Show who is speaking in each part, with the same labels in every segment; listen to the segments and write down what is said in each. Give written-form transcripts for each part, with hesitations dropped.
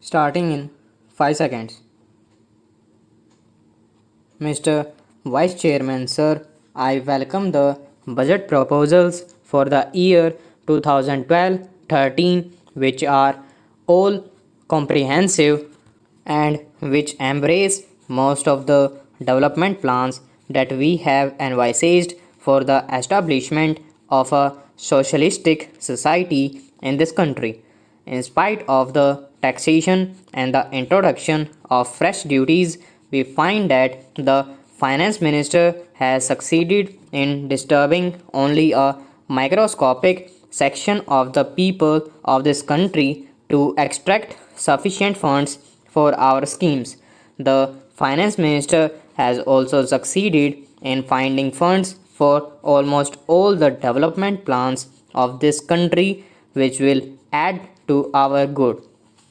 Speaker 1: Starting in 5 seconds. Mr. Vice Chairman, Sir, I welcome the budget proposals for the year 2012-13, which are all comprehensive and which embrace most of the development plans that we have envisaged for the establishment of a socialistic society in this country. In spite of the taxation and the introduction of fresh duties, we find that the finance minister has succeeded in disturbing only a microscopic section of the people of this country to extract sufficient funds for our schemes. The finance minister has also succeeded in finding funds for almost all the development plans of this country, which will add to our good.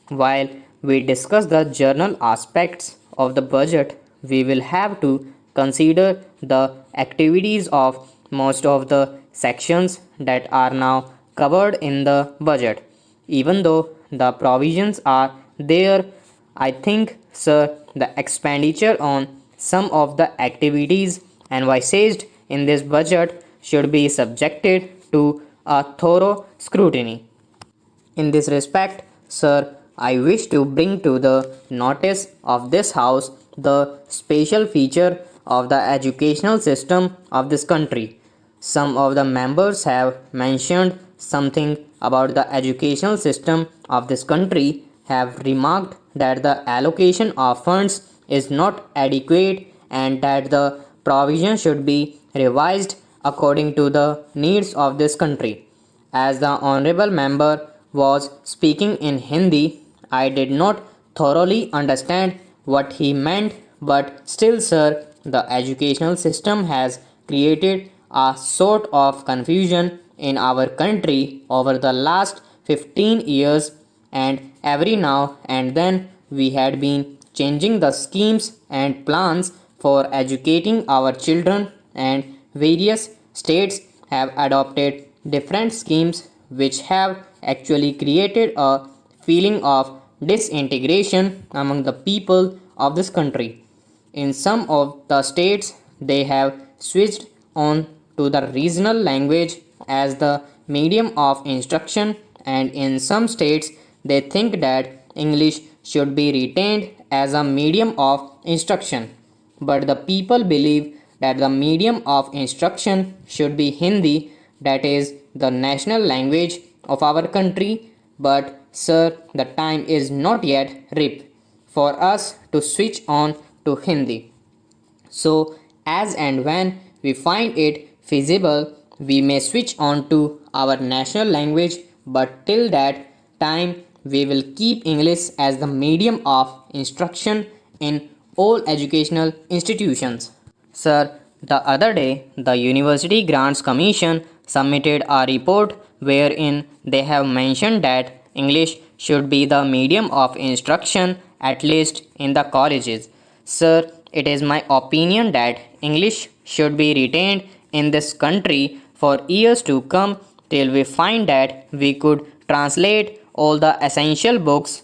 Speaker 1: While we discuss the journal aspects of the budget, we will have to consider the activities of most of the sections that are now covered in the budget. Even though the provisions are there, I think, sir, the expenditure on some of the activities envisaged in this budget should be subjected to a thorough scrutiny. In this respect, sir, I wish to bring to the notice of this House the special feature of the educational system of this country. Some of the members have mentioned something about the educational system of this country, have remarked that the allocation of funds is not adequate and that the provision should be revised according to the needs of this country. As the honorable member was speaking in Hindi, I did not thoroughly understand what he meant, but still, sir, the educational system has created a sort of confusion in our country over the last 15 years, and every now and then we had been changing the schemes and plans for educating our children, and various states have adopted different schemes which have actually created a feeling of disintegration among the people of this country. In some of the states, they have switched on to the regional language as the medium of instruction, and in some states, they think that English should be retained as a medium of instruction. But the people believe that the medium of instruction should be Hindi, that is the national language of our country. But, sir, the time is not yet ripe for us to switch on to Hindi. So, as and when we find it feasible, we may switch on to our national language, but till that time, we will keep English as the medium of instruction in all educational institutions. Sir, the other day, the University Grants Commission submitted a report wherein they have mentioned that English should be the medium of instruction, at least in the colleges. Sir, it is my opinion that English should be retained in this country for years to come till we find that we could translate all the essential books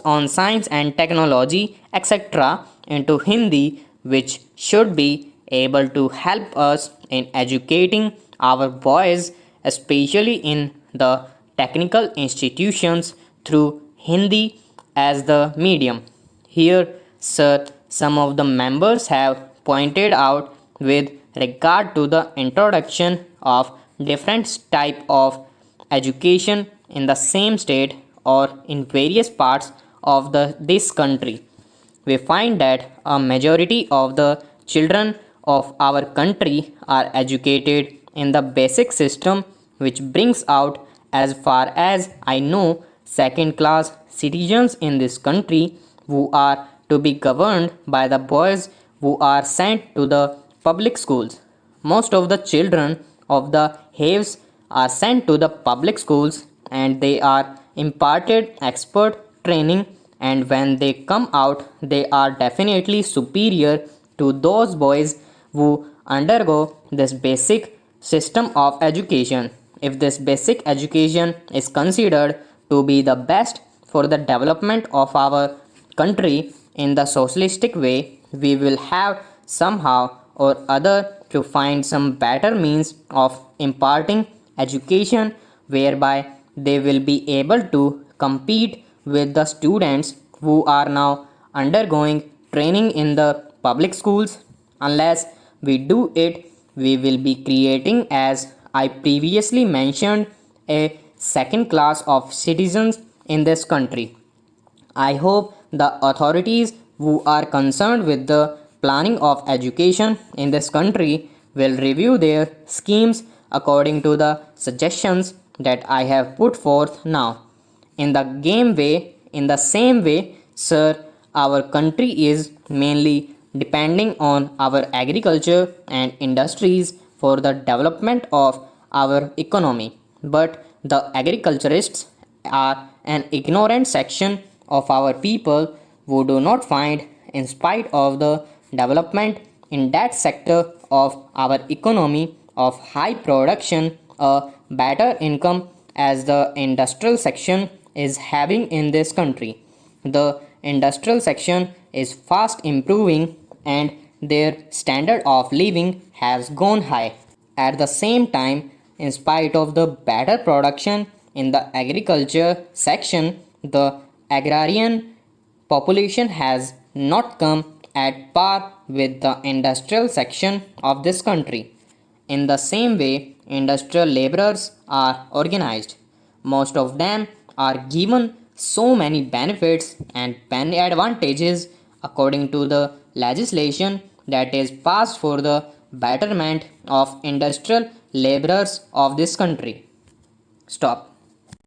Speaker 1: on science and technology, etc., into Hindi, which should be able to help us in educating our boys, especially in the technical institutions, through Hindi as the medium. Here, sir, some of the members have pointed out with regard to the introduction of different type of education in the same state or in various parts of this country. We find that a majority of the children of our country are educated in the basic system, which brings out, as far as I know, second class citizens in this country who are to be governed by the boys who are sent to the public schools. Most of the children of the haves are sent to the public schools and they are imparted expert training, and when they come out they are definitely superior to those boys who undergo this basic system of education. If this basic education is considered to be the best for the development of our country in the socialistic way, we will have somehow or other to find some better means of imparting education whereby they will be able to compete with the students who are now undergoing training in the public schools. Unless we do it, we will be creating, as I previously mentioned, a second class of citizens in this country. I hope the authorities who are concerned with the planning of education in this country will review their schemes according to the suggestions that I have put forth now. In the same way, sir, our country is mainly depending on our agriculture and industries for the development of our economy. But the agriculturists are an ignorant section of our people who do not find, in spite of the development in that sector of our economy of high production, a better income as the industrial section is having in this country. The industrial section is fast improving and their standard of living has gone high. At the same time, in spite of the better production in the agriculture section, the agrarian population has not come at par with the industrial section of this country. In the same way, industrial laborers are organized. Most of them are given so many benefits and advantages according to the legislation that is passed for the betterment of industrial laborers of this country. Stop.